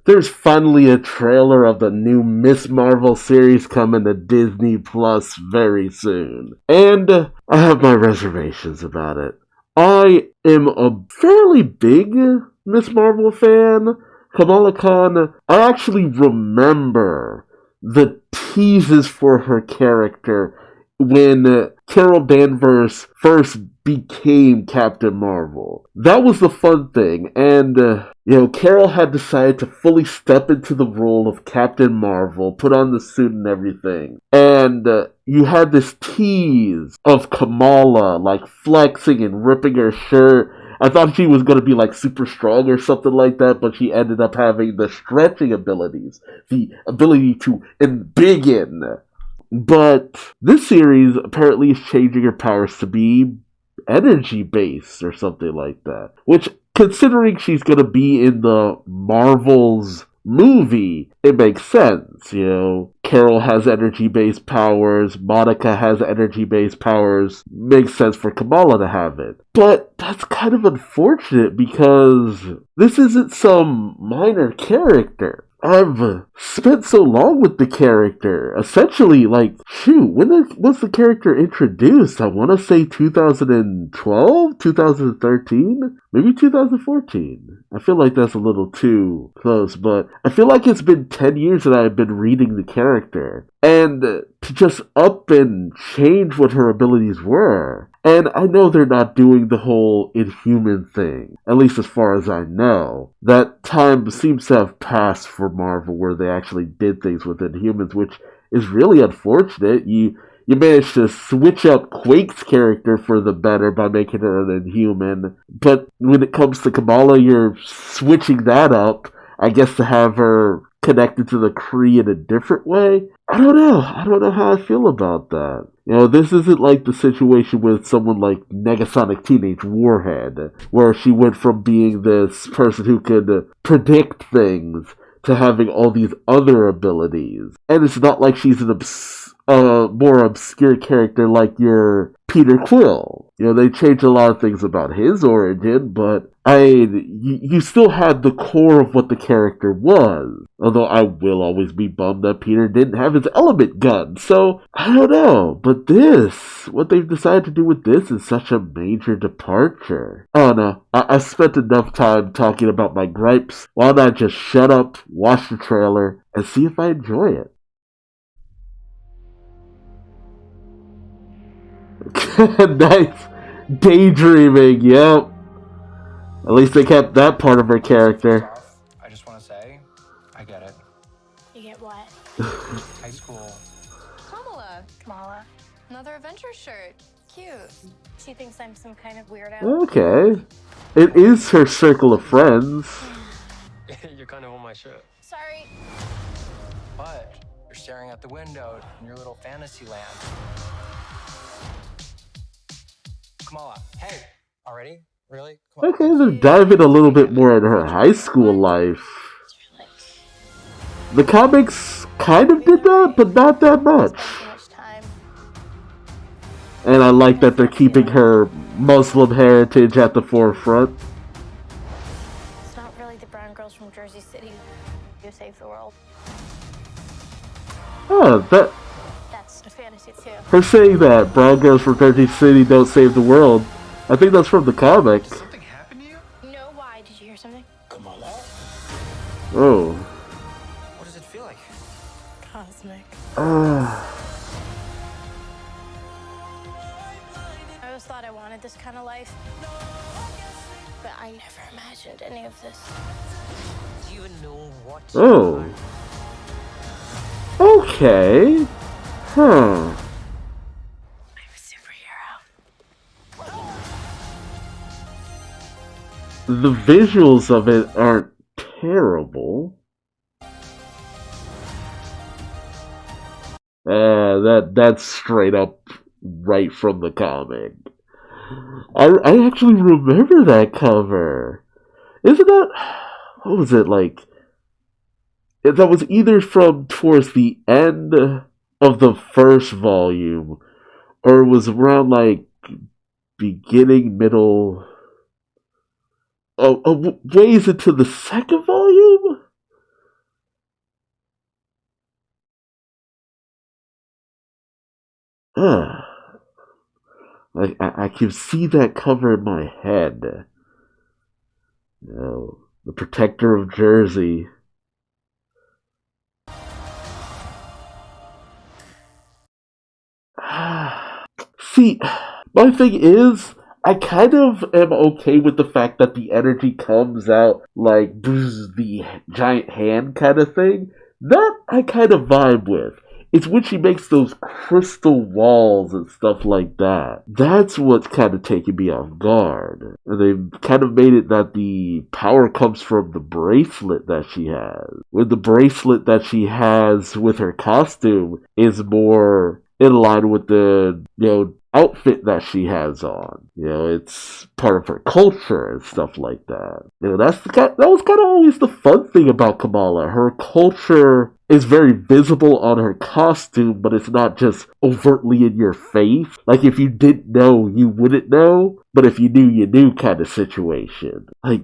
there's finally a trailer of the new Miss Marvel series coming to Disney Plus very soon. And I have my reservations about it. I am a fairly big Miss Marvel fan. Kamala Khan, I actually remember the teases for her character when Carol Danvers first became Captain Marvel. That was the fun thing, and Carol had decided to fully step into the role of Captain Marvel, put on the suit and everything, and you had this tease of Kamala like flexing and ripping her shirt. I thought she was going to be like super strong or something like that, but she ended up having the stretching abilities, the ability to embiggen. But this series apparently is changing her powers to be energy based or something like that. Which, considering she's going to be in the Marvel's movie, it makes sense. Carol has energy based powers, Monica has energy based powers. Makes sense for Kamala to have it. But that's kind of unfortunate because this isn't some minor character. I've spent so long with the character. Essentially, when was the character introduced? I want to say 2012, 2013, maybe 2014. I feel like that's a little too close, but I feel like it's been 10 years that I've been reading the character. And to just up and change what her abilities were. And I know they're not doing the whole Inhuman thing, at least as far as I know. That time seems to have passed for Marvel where they actually did things with Inhumans, which is really unfortunate. You managed to switch up Quake's character for the better by making her an Inhuman. But when it comes to Kamala, you're switching that up, I guess, to have her connected to the Kree in a different way. I don't know how I feel about that. This isn't like the situation with someone like Negasonic Teenage Warhead, where she went from being this person who could predict things to having all these other abilities. And it's not like she's an more obscure character like your Peter Quill. They changed a lot of things about his origin, but you still had the core of what the character was. Although I will always be bummed that Peter didn't have his element gun. So, I don't know. But what they've decided to do with this is such a major departure. Oh no, I spent enough time talking about my gripes. Why not just shut up, watch the trailer, and see if I enjoy it? Nice. Daydreaming, yep. At least they kept that part of her character. I just want to say, I get it. You get what? High school. Kamala. Another adventure shirt. Cute. She thinks I'm some kind of weirdo. Okay. It is her circle of friends. You're kind of on my shirt. Sorry. But you're staring out the window in your little fantasy land. Kamala, hey, already? Really? Come on. Okay, then dive in a little bit more into her high school life. The comics kind of did that, but not that much. And I like that they're keeping her Muslim heritage at the forefront. It's not really the brown girls from Jersey City who save the world. Oh, That's a fantasy too. her saying that brown girls from Jersey City don't save the world. I think that's from the comics. Did something happen to you? No, why? Did you hear something? Kamala? Oh. What does it feel like? Cosmic. Uh, I always thought I wanted this kind of life, but I never imagined any of this. Do you even know what? oh. Okay. Huh. I'm a superhero. The visuals of it aren't terrible. That's straight up right from the comic. I actually remember that cover. Isn't that... What was it like? That was either from towards the end of the first volume, or it was around like beginning, middle... ways into the second volume? Ugh. I can see that cover in my head. You know, the protector of Jersey. See, my thing is, I kind of am okay with the fact that the energy comes out like the giant hand kind of thing. That I kind of vibe with. It's when she makes those crystal walls and stuff like that. That's what's kind of taking me off guard. And they've kind of made it that the power comes from the bracelet that she has. When the bracelet that she has with her costume is more in line with the, outfit that she has on. It's part of her culture and stuff like that. That was kind of always the fun thing about Kamala. Her culture is very visible on her costume, but it's not just overtly in your face. Like, if you didn't know, you wouldn't know, but if you knew, you knew kind of situation. Like,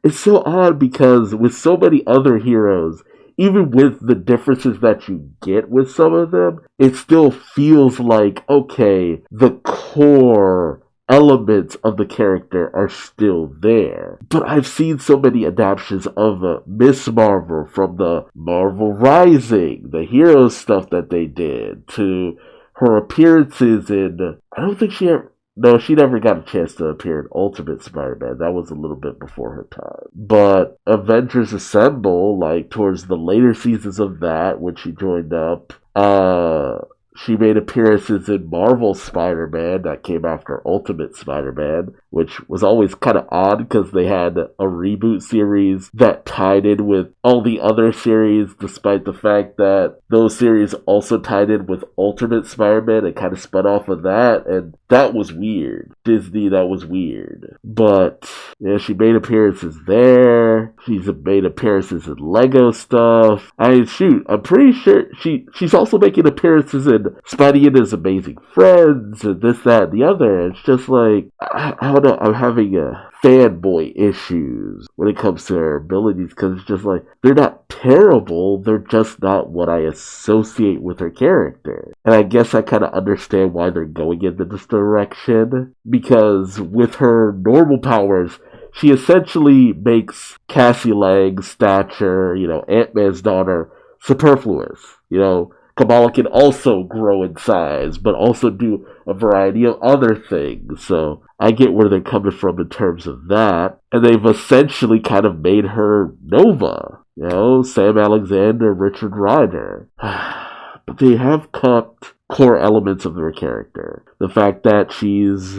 it's so odd because with so many other heroes, even with the differences that you get with some of them, it still feels like, okay, the core elements of the character are still there. But I've seen so many adaptations of Miss Marvel, from the Marvel Rising, the hero stuff that they did, to her appearances in, I don't think she ever, no, she never got a chance to appear in Ultimate Spider-Man. That was a little bit before her time. But Avengers Assemble, like towards the later seasons of that, when she joined up, she made appearances in Marvel Spider-Man that came after Ultimate Spider-Man, which was always kind of odd because they had a reboot series that tied in with all the other series, despite the fact that those series also tied in with Ultimate Spider-Man and kind of spun off of that, and that was weird. Disney, that was weird. But, she made appearances there. She's made appearances in Lego stuff. Shoot, I'm pretty sure she's also making appearances in Spidey and His Amazing Friends and this, that, and the other. It's just like, I don't know, I'm having fanboy issues when it comes to her abilities, because it's just like, they're not terrible, they're just not what I associate with her character. And I guess I kind of understand why they're going in this direction, because with her normal powers, she essentially makes Cassie Lang's stature, Ant-Man's daughter, superfluous. Kamala can also grow in size, but also do a variety of other things. So I get where they're coming from in terms of that. And they've essentially kind of made her Nova. Sam Alexander, Richard Rider. But they have kept core elements of her character. The fact that she's,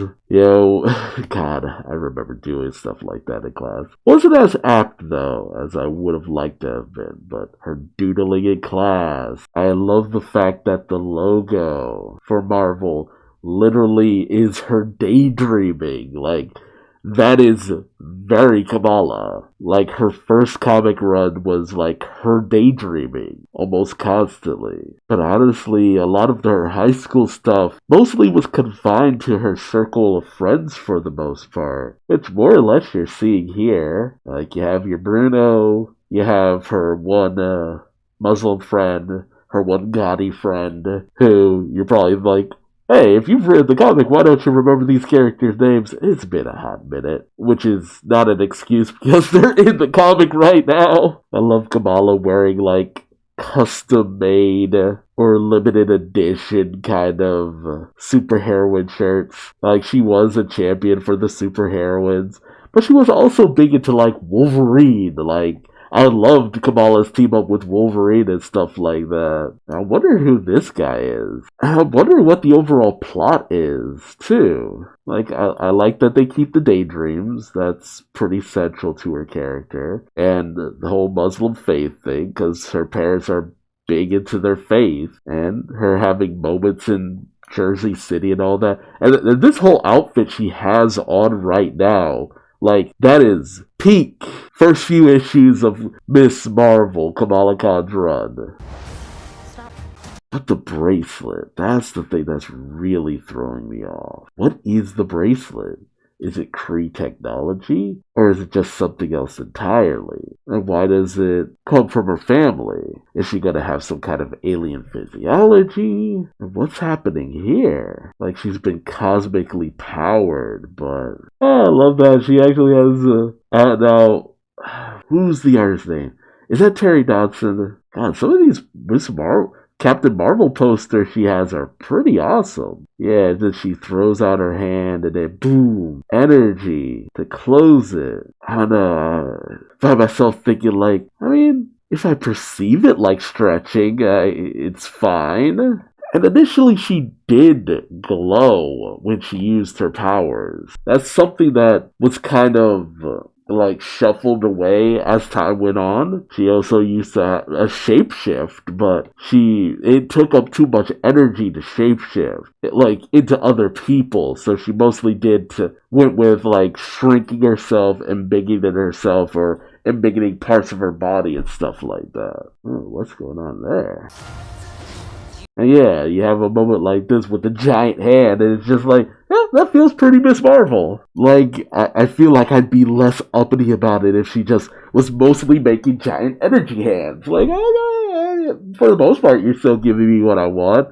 God, I remember doing stuff like that in class. Wasn't as apt, though, as I would have liked to have been, but her doodling in class. I love the fact that the logo for Marvel literally is her daydreaming. Like, that is very Kamala. Like, her first comic run was like her daydreaming almost constantly. But honestly, a lot of her high school stuff mostly was confined to her circle of friends for the most part, which more or less you're seeing here. Like, you have your Bruno, you have her one Muslim friend, her one Gaudy friend, who you're probably like, hey, if you've read the comic, why don't you remember these characters' names? It's been a hot minute, which is not an excuse because they're in the comic right now. I love Kamala wearing, like, custom-made or limited edition kind of superheroine shirts. Like, she was a champion for the superheroines, but she was also big into, like, Wolverine. Like, I loved Kamala's team up with Wolverine and stuff like that. I wonder who this guy is. I wonder what the overall plot is, too. Like, I like that they keep the daydreams. That's pretty central to her character. And the whole Muslim faith thing, because her parents are big into their faith. And her having moments in Jersey City and all that. And this whole outfit she has on right now, like, that is peak first few issues of Miss Marvel, Kamala Khan's run. Stop. But the bracelet, that's the thing that's really throwing me off. What is the bracelet? is it Kree technology? Or is it just something else entirely? And why does it come from her family? Is she gonna have some kind of alien physiology? And what's happening here? Like, she's been cosmically powered, but I love that she actually has now, who's the artist's name? Is that Terry Dodson? God, some of these Captain Marvel posters she has are pretty awesome. Yeah, then she throws out her hand and then boom, energy to close it. I don't know. I find myself thinking like, I mean, if I perceive it like stretching, it's fine. And initially she did glow when she used her powers. That's something that was kind of like shuffled away as time went on. She also used a shapeshift, but it took up too much energy to shapeshift, like into other people. So she mostly went with like shrinking herself, embiggening herself, or embiggening parts of her body and stuff like that. Oh, what's going on there? And yeah, you have a moment like this with the giant hand, and it's just like, that feels pretty Miss Marvel. Like, I feel like I'd be less uppity about it if she just was mostly making giant energy hands. Like, for the most part, you're still giving me what I want.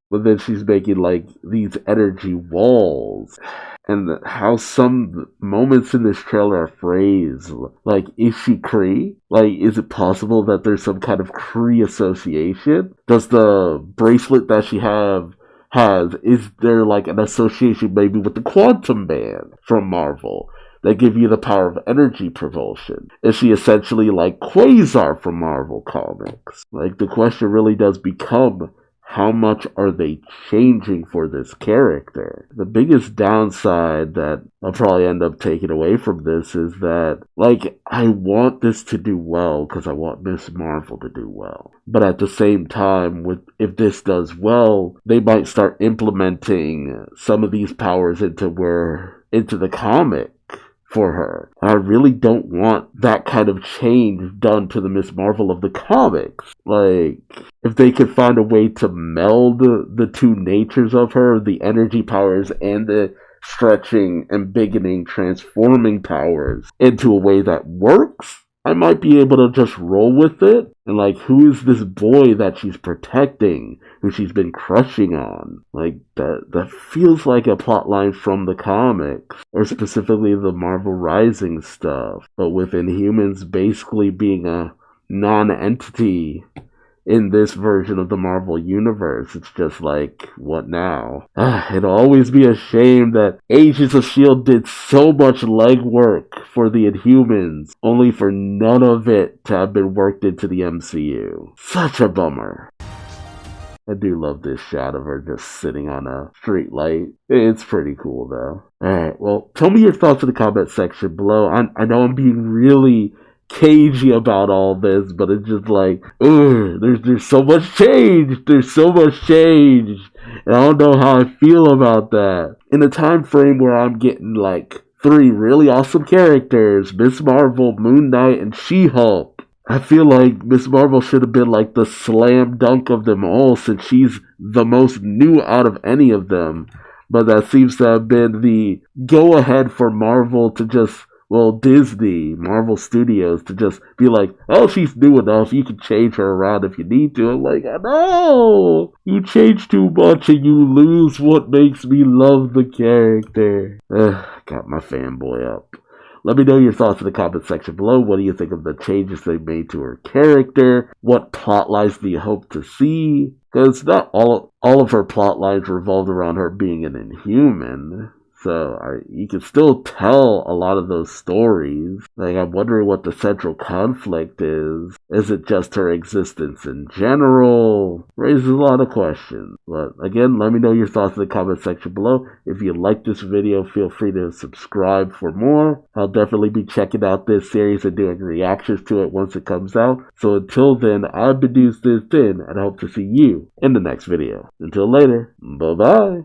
But then she's making, like, these energy walls. And how some moments in this trailer are phrased. Like, is she Kree? Like, is it possible that there's some kind of Kree association? Does the bracelet that she has, is there like an association maybe with the Quantum Band from Marvel? That give you the power of energy propulsion? Is she essentially like Quasar from Marvel Comics? Like, the question really does become, how much are they changing for this character? The biggest downside that I'll probably end up taking away from this is that, like, I want this to do well because I want Miss Marvel to do well. But at the same time, if this does well, they might start implementing some of these powers into the comic for her. And I really don't want that kind of change done to the Miss Marvel of the comics. Like, if they could find a way to meld the two natures of her, the energy powers and the stretching, embiggening, transforming powers, into a way that works, I might be able to just roll with it. And like, who is this boy that she's protecting, who she's been crushing on? Like, that feels like a plotline from the comics, or specifically the Marvel Rising stuff, but with Inhumans basically being a non-entity in this version of the Marvel Universe. It's just like, what now? It'll always be a shame that Agents of S.H.I.E.L.D. did so much legwork for the Inhumans, only for none of it to have been worked into the MCU. Such a bummer. I do love this shot of her just sitting on a street light. It's pretty cool though. Alright, well, tell me your thoughts in the comment section below. I know I'm being really cagey about all this, but it's just like, there's so much change. There's so much change. And I don't know how I feel about that. In a time frame where I'm getting like 3 really awesome characters, Miss Marvel, Moon Knight, and She-Hulk, I feel like Miss Marvel should have been like the slam dunk of them all, since she's the most new out of any of them. But that seems to have been the go-ahead for Marvel to just, Disney, Marvel Studios, to just be like, oh, she's new enough, you can change her around if you need to. I'm like, no! You change too much and you lose what makes me love the character. Got my fanboy up. Let me know your thoughts in the comment section below. What do you think of the changes they made to her character? What plot lines do you hope to see? Because not all of her plot lines revolved around her being an Inhuman. So you can still tell a lot of those stories. Like, I'm wondering what the central conflict is. Is it just her existence in general? Raises a lot of questions. But again, let me know your thoughts in the comment section below. If you like this video, feel free to subscribe for more. I'll definitely be checking out this series and doing reactions to it once it comes out. So until then, I've been Duuz-Diz-Din, and I hope to see you in the next video. Until later, bye-bye.